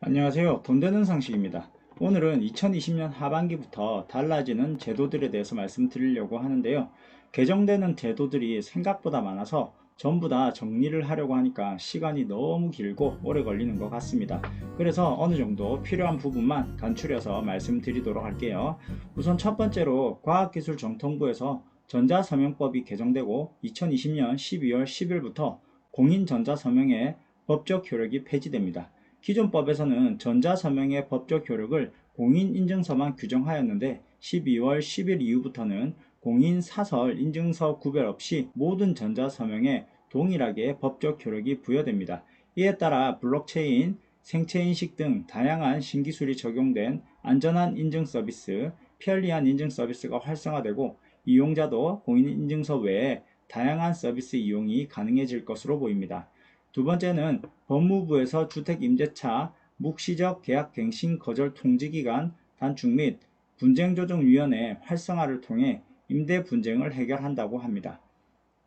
안녕하세요. 돈 되는 상식입니다. 오늘은 2020년 하반기부터 달라지는 제도들에 대해서 말씀드리려고 하는데요. 개정되는 제도들이 생각보다 많아서 전부 다 정리를 하려고 하니까 시간이 너무 길고 오래 걸리는 것 같습니다. 그래서 어느 정도 필요한 부분만 간추려서 말씀드리도록 할게요. 우선 첫 번째로 과학기술정통부에서 전자서명법이 개정되고 2020년 12월 10일부터 공인전자서명의 법적 효력이 폐지됩니다. 기존 법에서는 전자서명의 법적 효력을 공인인증서만 규정하였는데 12월 10일 이후부터는 공인사설 인증서 구별 없이 모든 전자서명에 동일하게 법적 효력이 부여됩니다. 이에 따라 블록체인, 생체인식 등 다양한 신기술이 적용된 안전한 인증 서비스, 편리한 인증 서비스가 활성화되고 이용자도 공인인증서 외에 다양한 서비스 이용이 가능해질 것으로 보입니다. 두 번째는 법무부에서 주택임대차 묵시적 계약갱신 거절 통지기간 단축 및 분쟁조정위원회 활성화를 통해 임대 분쟁을 해결한다고 합니다.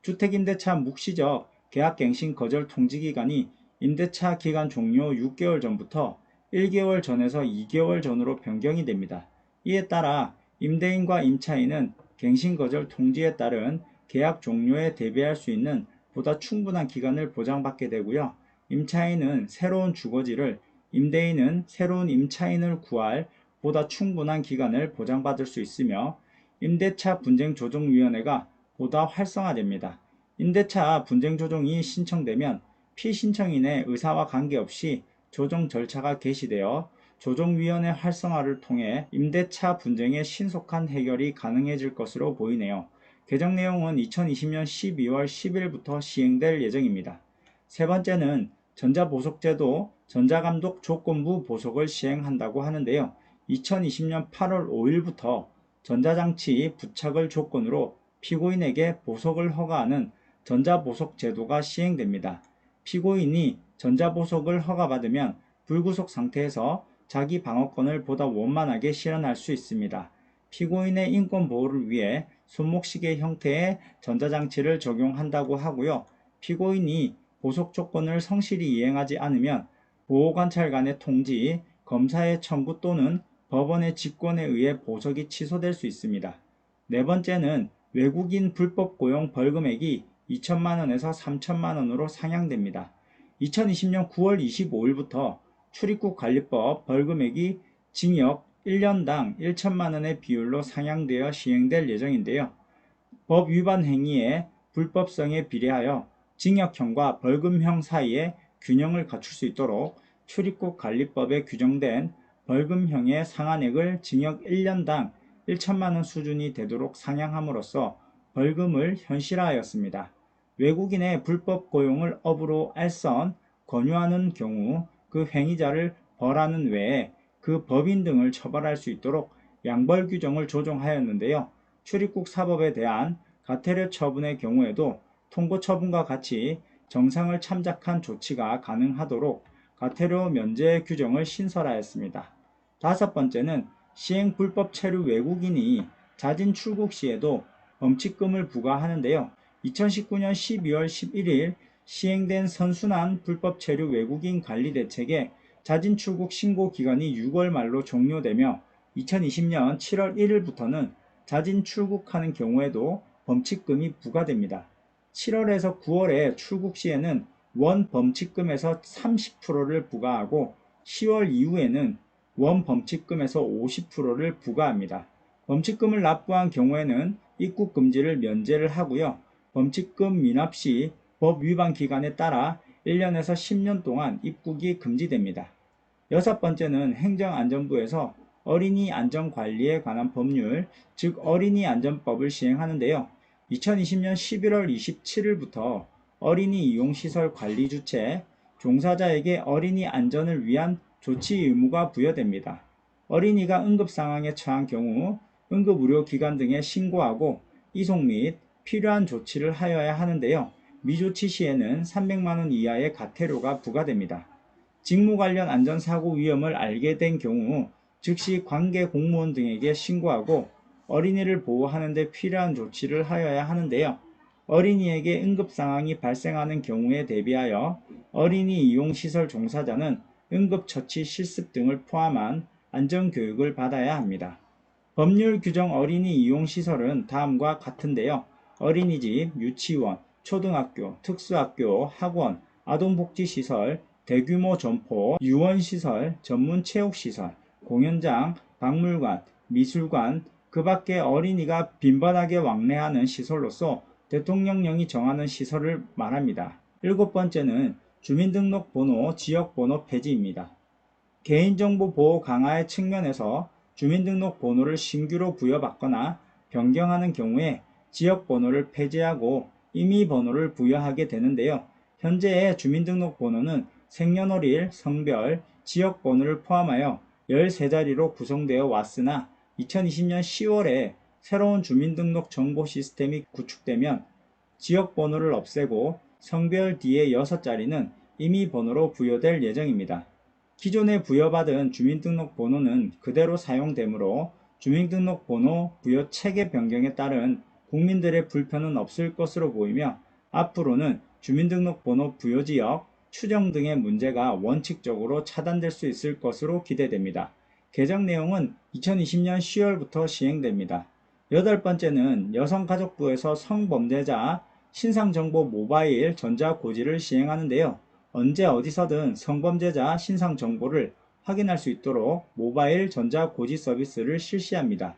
주택임대차 묵시적 계약갱신 거절 통지기간이 임대차 기간 종료 6개월 전부터 1개월 전에서 2개월 전으로 변경이 됩니다. 이에 따라 임대인과 임차인은 갱신 거절 통지에 따른 계약 종료에 대비할 수 있는 보다 충분한 기간을 보장받게 되고요. 임차인은 새로운 주거지를, 임대인은 새로운 임차인을 구할 보다 충분한 기간을 보장받을 수 있으며 임대차 분쟁조정위원회가 보다 활성화됩니다. 임대차 분쟁조정이 신청되면 피신청인의 의사와 관계없이 조정 절차가 개시되어 조정위원회 활성화를 통해 임대차 분쟁의 신속한 해결이 가능해질 것으로 보이네요. 개정 내용은 2020년 12월 10일부터 시행될 예정입니다. 세 번째는 전자보석제도 전자감독 조건부 보석을 시행한다고 하는데요. 2020년 8월 5일부터 전자장치 부착을 조건으로 피고인에게 보석을 허가하는 전자보석 제도가 시행됩니다. 피고인이 전자보석을 허가받으면 불구속 상태에서 자기 방어권을 보다 원만하게 실현할 수 있습니다. 피고인의 인권 보호를 위해 손목시계 형태의 전자장치를 적용한다고 하고요. 피고인이 보석 조건을 성실히 이행하지 않으면 보호관찰관의 통지, 검사의 청구 또는 법원의 직권에 의해 보석이 취소될 수 있습니다. 네 번째는 외국인 불법 고용 벌금액이 2천만원에서 3천만원으로 상향됩니다. 2020년 9월 25일부터 출입국 관리법 벌금액이 징역 1년당 1천만원의 비율로 상향되어 시행될 예정인데요. 법 위반 행위의 불법성에 비례하여 징역형과 벌금형 사이에 균형을 갖출 수 있도록 출입국 관리법에 규정된 벌금형의 상한액을 징역 1년당 1천만원 수준이 되도록 상향함으로써 벌금을 현실화하였습니다. 외국인의 불법 고용을 업으로 알선, 권유하는 경우 그 행위자를 벌하는 외에 그 법인 등을 처벌할 수 있도록 양벌 규정을 조정하였는데요. 출입국 사법에 대한 가태료 처분의 경우에도 통고 처분과 같이 정상을 참작한 조치가 가능하도록 가태료 면제 규정을 신설하였습니다. 다섯 번째는 시행 불법 체류 외국인이 자진 출국 시에도 범칙금을 부과하는데요. 2019년 12월 11일 시행된 선순환 불법 체류 외국인 관리 대책에 자진 출국 신고 기간이 6월 말로 종료되며 2020년 7월 1일부터는 자진 출국하는 경우에도 범칙금이 부과됩니다. 7월에서 9월에 출국 시에는 원 범칙금에서 30%를 부과하고 10월 이후에는 원 범칙금에서 50%를 부과합니다. 범칙금을 납부한 경우에는 입국 금지를 면제를 하고요. 범칙금 미납 시 법 위반 기간에 따라 1년에서 10년 동안 입국이 금지됩니다. 여섯 번째는 행정안전부에서 어린이 안전관리에 관한 법률, 즉 어린이 안전법을 시행하는데요. 2020년 11월 27일부터 어린이 이용시설 관리 주체, 종사자에게 어린이 안전을 위한 조치 의무가 부여됩니다. 어린이가 응급상황에 처한 경우 응급의료기관 등에 신고하고 이송 및 필요한 조치를 하여야 하는데요. 미조치 시에는 300만원 이하의 과태료가 부과됩니다. 직무 관련 안전사고 위험을 알게 된 경우 즉시 관계 공무원 등에게 신고하고 어린이를 보호하는 데 필요한 조치를 하여야 하는데요. 어린이에게 응급상황이 발생하는 경우에 대비하여 어린이 이용시설 종사자는 응급처치 실습 등을 포함한 안전교육을 받아야 합니다. 법률 규정 어린이 이용시설은 다음과 같은데요. 어린이집, 유치원, 초등학교, 특수학교, 학원, 아동복지시설, 대규모 점포, 유원시설, 전문체육시설, 공연장, 박물관, 미술관, 그 밖에 어린이가 빈번하게 왕래하는 시설로서 대통령령이 정하는 시설을 말합니다. 일곱 번째는 주민등록번호, 지역번호 폐지입니다. 개인정보 보호 강화의 측면에서 주민등록번호를 신규로 부여받거나 변경하는 경우에 지역번호를 폐지하고 임의번호를 부여하게 되는데요. 현재의 주민등록번호는 생년월일, 성별, 지역번호를 포함하여 13자리로 구성되어 왔으나 2020년 10월에 새로운 주민등록 정보 시스템이 구축되면 지역번호를 없애고 성별 뒤에 6자리는 임의번호로 부여될 예정입니다. 기존에 부여받은 주민등록번호는 그대로 사용되므로 주민등록번호 부여 체계 변경에 따른 국민들의 불편은 없을 것으로 보이며 앞으로는 주민등록번호 부여지역, 추정 등의 문제가 원칙적으로 차단될 수 있을 것으로 기대됩니다. 개정 내용은 2020년 10월부터 시행됩니다. 여덟 번째는 여성가족부에서 성범죄자 신상정보 모바일 전자고지를 시행하는데요. 언제 어디서든 성범죄자 신상정보를 확인할 수 있도록 모바일 전자고지 서비스를 실시합니다.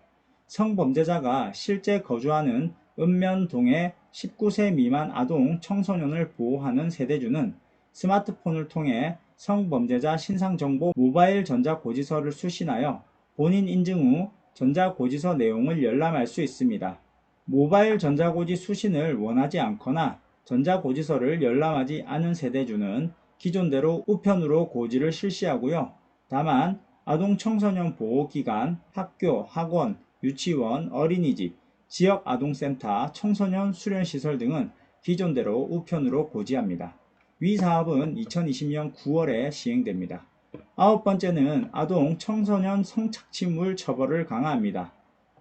성범죄자가 실제 거주하는 읍면동의 19세 미만 아동 청소년을 보호하는 세대주는 스마트폰을 통해 성범죄자 신상정보 모바일 전자고지서를 수신하여 본인 인증 후 전자고지서 내용을 열람할 수 있습니다. 모바일 전자고지 수신을 원하지 않거나 전자고지서를 열람하지 않은 세대주는 기존대로 우편으로 고지를 실시하고요. 다만 아동 청소년 보호기관, 학교, 학원, 유치원, 어린이집, 지역아동센터, 청소년 수련시설 등은 기존대로 우편으로 고지합니다. 위 사업은 2020년 9월에 시행됩니다. 아홉 번째는 아동 청소년 성착취물 처벌을 강화합니다.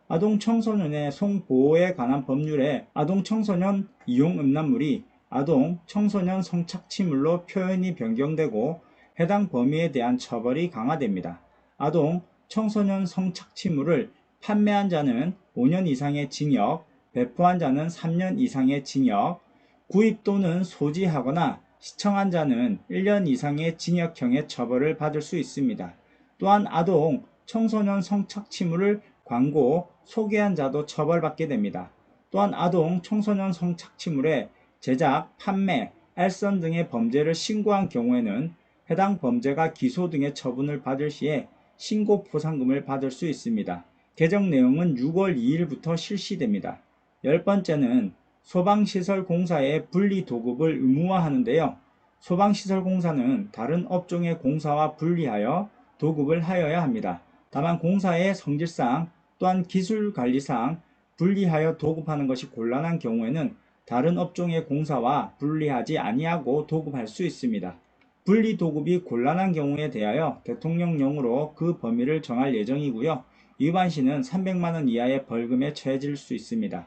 아동 청소년의 성보호에 관한 법률에 아동 청소년 이용 음란물이 아동 청소년 성착취물로 표현이 변경되고 해당 범위에 대한 처벌이 강화됩니다. 아동 청소년 성착취물을 판매한 자는 5년 이상의 징역, 배포한 자는 3년 이상의 징역, 구입 또는 소지하거나 시청한 자는 1년 이상의 징역형의 처벌을 받을 수 있습니다. 또한 아동 청소년 성착취물을 광고, 소개한 자도 처벌받게 됩니다. 또한 아동 청소년 성착취물의 제작, 판매, 알선 등의 범죄를 신고한 경우에는 해당 범죄가 기소 등의 처분을 받을 시에 신고 포상금을 받을 수 있습니다. 개정 내용은 6월 2일부터 실시됩니다. 열 번째는 소방시설공사의 분리도급을 의무화하는데요. 소방시설공사는 다른 업종의 공사와 분리하여 도급을 하여야 합니다. 다만 공사의 성질상 또한 기술관리상 분리하여 도급하는 것이 곤란한 경우에는 다른 업종의 공사와 분리하지 아니하고 도급할 수 있습니다. 분리도급이 곤란한 경우에 대하여 대통령령으로 그 범위를 정할 예정이고요. 위반 시는 300만원 이하의 벌금에 처해질 수 있습니다.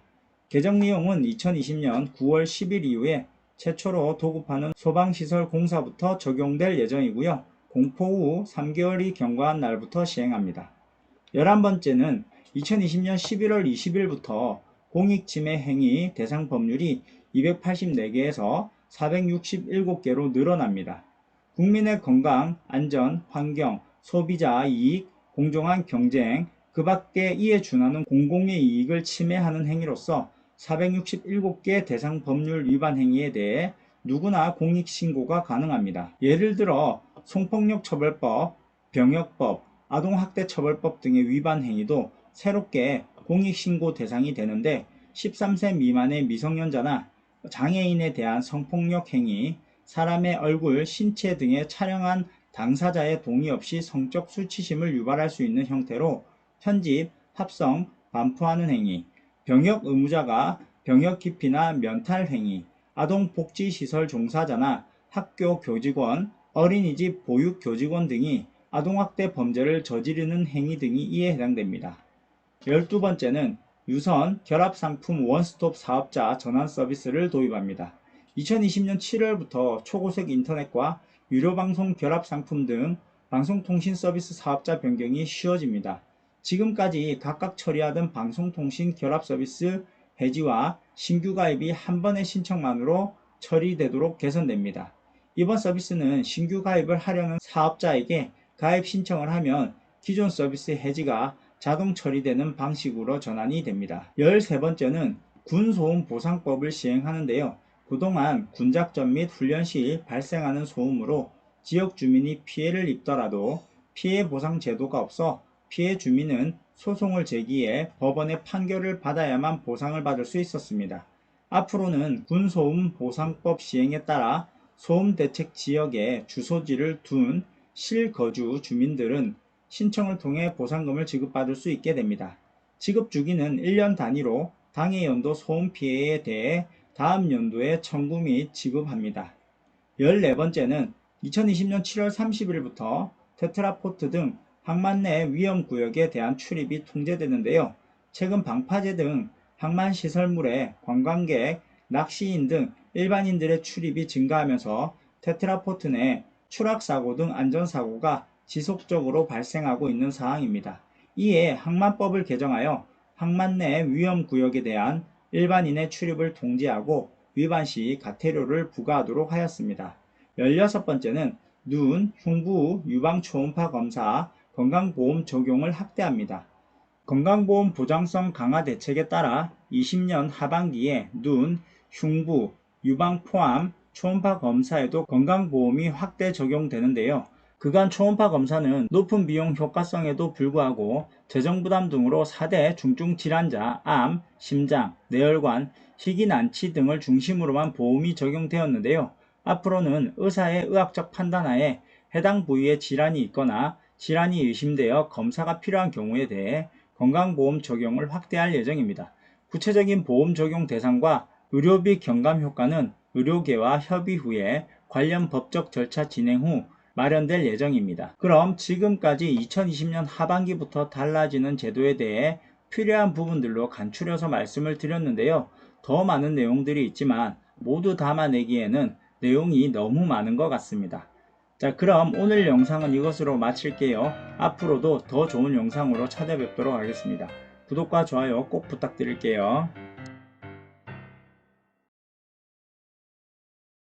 개정 내용은 2020년 9월 10일 이후에 최초로 도급하는 소방시설 공사부터 적용될 예정이고요. 공포 후 3개월이 경과한 날부터 시행합니다. 11번째는 2020년 11월 20일부터 공익침해 행위 대상 법률이 284개에서 467개로 늘어납니다. 국민의 건강, 안전, 환경, 소비자 이익, 공정한 경쟁, 그 밖에 이에 준하는 공공의 이익을 침해하는 행위로서 467개 대상 법률 위반 행위에 대해 누구나 공익신고가 가능합니다. 예를 들어 성폭력처벌법, 병역법, 아동학대처벌법 등의 위반 행위도 새롭게 공익신고 대상이 되는데 13세 미만의 미성년자나 장애인에 대한 성폭력 행위, 사람의 얼굴, 신체 등에 촬영한 당사자의 동의 없이 성적 수치심을 유발할 수 있는 형태로 편집, 합성, 반포하는 행위, 병역 의무자가 병역 기피나 면탈 행위, 아동복지시설 종사자나 학교 교직원, 어린이집 보육 교직원 등이 아동학대 범죄를 저지르는 행위 등이 이에 해당됩니다. 12번째는 유선 결합상품 원스톱 사업자 전환 서비스를 도입합니다. 2020년 7월부터 초고속 인터넷과 유료방송 결합 상품 등 방송통신 서비스 사업자 변경이 쉬워집니다. 지금까지 각각 처리하던 방송통신 결합 서비스 해지와 신규 가입이 한 번의 신청만으로 처리되도록 개선됩니다. 이번 서비스는 신규 가입을 하려는 사업자에게 가입 신청을 하면 기존 서비스 해지가 자동 처리되는 방식으로 전환이 됩니다. 13번째는 군소음 보상법을 시행하는데요. 그동안 군작전 및 훈련 시 발생하는 소음으로 지역 주민이 피해를 입더라도 피해 보상 제도가 없어 피해 주민은 소송을 제기해 법원의 판결을 받아야만 보상을 받을 수 있었습니다. 앞으로는 군소음 보상법 시행에 따라 소음 대책 지역에 주소지를 둔 실거주 주민들은 신청을 통해 보상금을 지급받을 수 있게 됩니다. 지급 주기는 1년 단위로 당해 연도 소음 피해에 대해 다음 연도에 청구 및 지급합니다. 14번째는 2020년 7월 30일부터 테트라포트 등 항만 내 위험구역에 대한 출입이 통제되는데요. 최근 방파제 등 항만 시설물에 관광객, 낚시인 등 일반인들의 출입이 증가하면서 테트라포트 내 추락사고 등 안전사고가 지속적으로 발생하고 있는 상황입니다. 이에 항만법을 개정하여 항만 내 위험구역에 대한 일반인의 출입을 통제하고 위반 시 과태료를 부과하도록 하였습니다. 16번째는 눈, 흉부, 유방 초음파 검사, 건강보험 적용을 확대합니다. 건강보험 보장성 강화 대책에 따라 20년 하반기에 눈, 흉부, 유방 포함 초음파 검사에도 건강보험이 확대 적용되는데요. 그간 초음파 검사는 높은 비용 효과성에도 불구하고 재정부담 등으로 4대 중증질환자, 암, 심장, 뇌혈관, 희귀난치 등을 중심으로만 보험이 적용되었는데요. 앞으로는 의사의 의학적 판단하에 해당 부위에 질환이 있거나 질환이 의심되어 검사가 필요한 경우에 대해 건강보험 적용을 확대할 예정입니다. 구체적인 보험 적용 대상과 의료비 경감 효과는 의료계와 협의 후에 관련 법적 절차 진행 후 마련될 예정입니다. 그럼 지금까지 2020년 하반기부터 달라지는 제도에 대해 필요한 부분들로 간추려서 말씀을 드렸는데요. 더 많은 내용들이 있지만 모두 담아내기에는 내용이 너무 많은 것 같습니다. 자, 그럼 오늘 영상은 이것으로 마칠게요. 앞으로도 더 좋은 영상으로 찾아뵙도록 하겠습니다. 구독과 좋아요 꼭 부탁드릴게요.